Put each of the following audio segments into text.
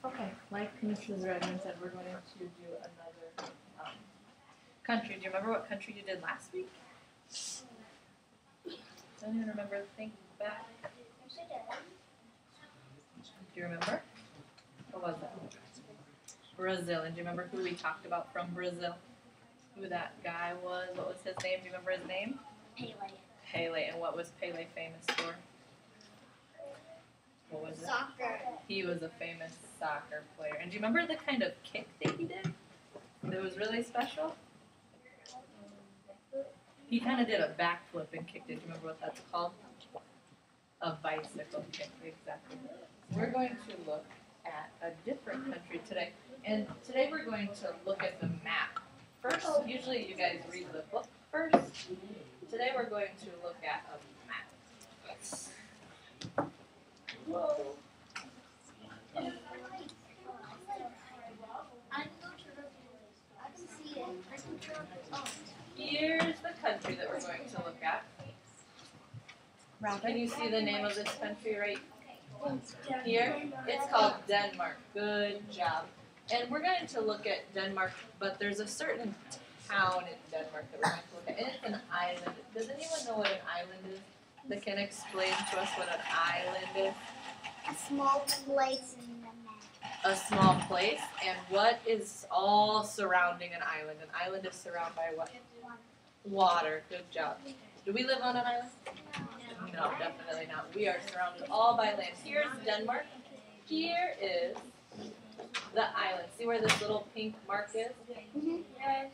Okay, like Mrs. Redmond said, we're going to do another country. Do you remember what country you did last week? Don't even remember. Think back. Do you remember? What was that? Brazil. And do you remember who we talked about from Brazil? Who that guy was? What was his name? Do you remember his name? Pele. Pele. And what was Pele famous for? What was it? Soccer. He was a famous soccer player. And do you remember the kind of kick that he did? That was really special? He kind of did a backflip and kicked it. Do you remember what that's called? A bicycle kick, exactly. We're going to look at a different country today. And today we're going to look at the map. First, usually you guys read the book first. Today we're going to look at a map. Whoa. Here's the country that we're going to look at. Can you see the name of this country right here? It's called Denmark. Good job. And we're going to look at Denmark, but there's a certain town in Denmark that we're going to look at. And it's an island. Does anyone know what an island is? That can explain to us what an island is? A small place in the map. A small place. And what is all surrounding an island? An island is surrounded by what? Water. Good job. Do we live on an island? No, definitely not. We are surrounded all by land. Here's Denmark. Here is the island. See where this little pink mark is?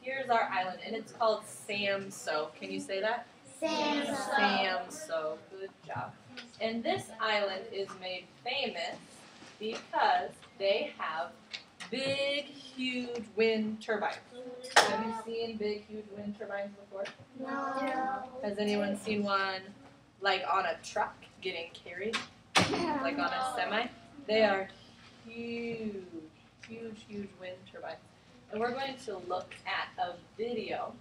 Here's our island, and it's called Samso. Can you say that? Samso. Good job. And this island is made famous because they have big, huge wind turbines. Have you seen big, huge wind turbines before? No. Has anyone seen one like on a truck getting carried? Like on a semi? They are huge, huge, huge wind turbines. And we're going to look at a video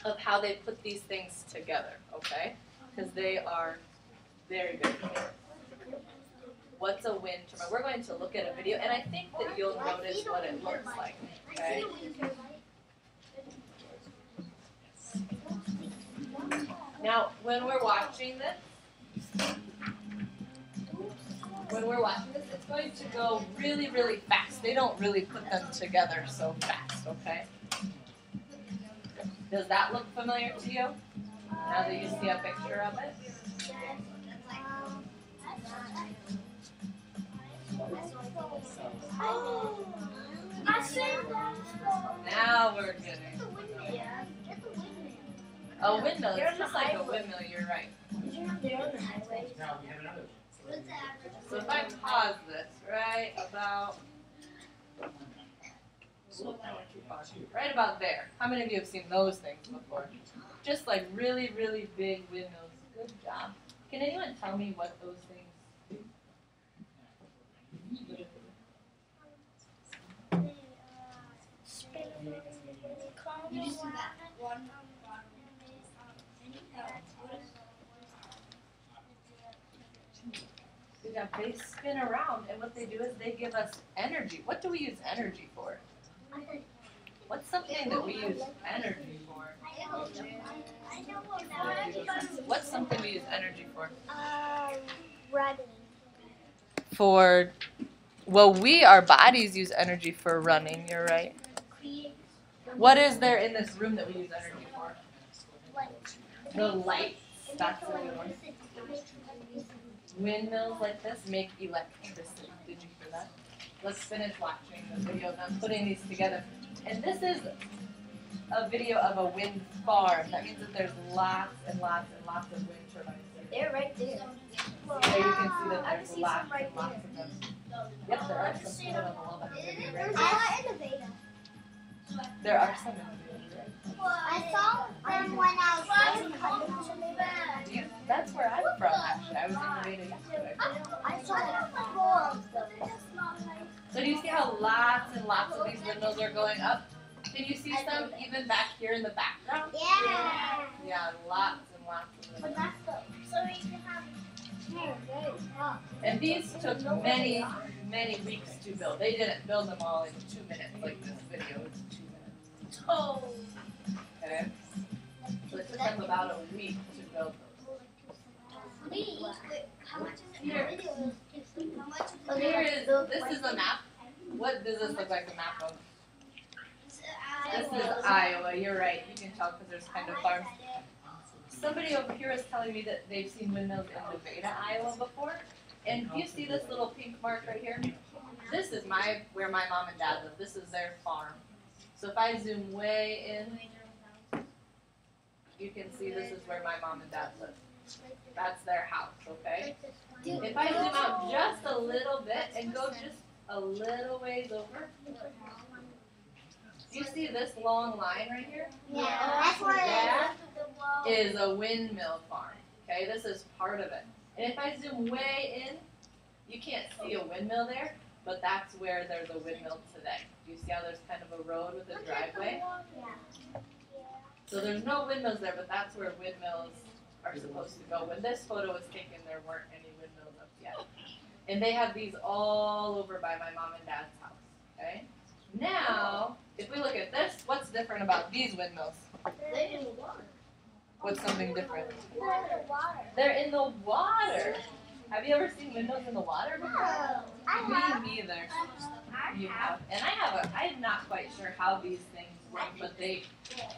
of how they put these things together, okay? Because they are very big. What's a wind turbine? We're going to look at a video, and I think that you'll notice what it looks like, okay? Now, when we're watching this, it's going to go really, really fast. They don't really put them together so fast, okay? Does that look familiar to you? Now that you see a picture of it? Now we're getting a windmill. It's just like a windmill, you're right. So if I pause this right about there. How many of you have seen those things before? Just like really, really big windmills. Good job. Can anyone tell me what those things do? Yeah, they spin around, and what they do is they give us energy. What do we use energy for? What's something that we use energy for? What's something we use energy for? Running. Our bodies use energy for running, you're right. What is there in this room that we use energy for? The lights. That's what we want. Windmills like this make electricity. Did you hear that? Let's finish watching the video of them putting these together. And this is a video of a wind farm. That means that there's lots and lots and lots of wind turbines. They're right there. So you can see that there's lots and lots of them. Yep, there are some on the wall that are right there. There are some in the video. I saw them when I was in That's where I'm from, actually. I was in Nevada yesterday. I saw four of them. So do you see how lots and lots of these windows are going up? Can you see some even back here in the background? Yeah. Yeah, lots and lots of them. So we can have And these took many, many weeks to build. They didn't build them all in 2 minutes like this video is 2 minutes. Oh. Okay? So it took them about a week to build those. How much is it? Here. How much is it? Here is, this is a map. What does this look like a map of? This is Iowa, you're right. You can tell because there's kind of farms. Somebody over here is telling me that they've seen windmills in Nevada, Iowa before. And you see this little pink mark right here? This is where my mom and dad live. This is their farm. So if I zoom way in, you can see this is where my mom and dad live. That's their house, okay? If I zoom out just a little bit and go just a little ways over, do you see this long line right here? Yeah, that's what That is a windmill farm, okay? This is part of it. And if I zoom way in, you can't see a windmill there, but that's where there's a windmill today. Do you see how there's kind of a road with a driveway? So there's no windmills there, but that's where windmills are supposed to go. When this photo was taken, there weren't any windmills up yet. And they have these all over by my mom and dad's house, okay? Now, if we look at this, what's different about these windmills? They're in the water. What's something different? They're in the water. They're in the water. Have you ever seen windmills in the water before? Me neither. You have. And I'm not quite sure how these things work, but they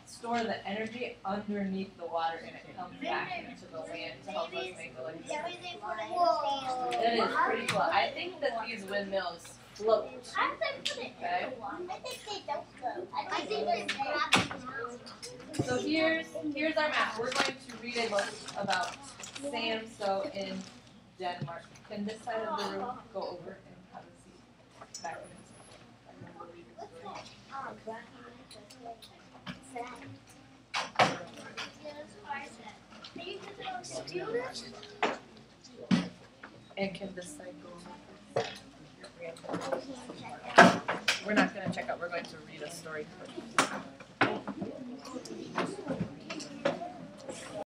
store the energy underneath the water and it comes back into the land to help us make electricity. It is pretty cool. I think that these windmills float. How do they put it in Okay. the water? I think they don't float. I think they grab it. So here's our map. We're going to read a book about Samso in Denmark. Can this side of the room go over and have a seat back in it? And can this side go over? We're not going to check out. We're going to read a story first.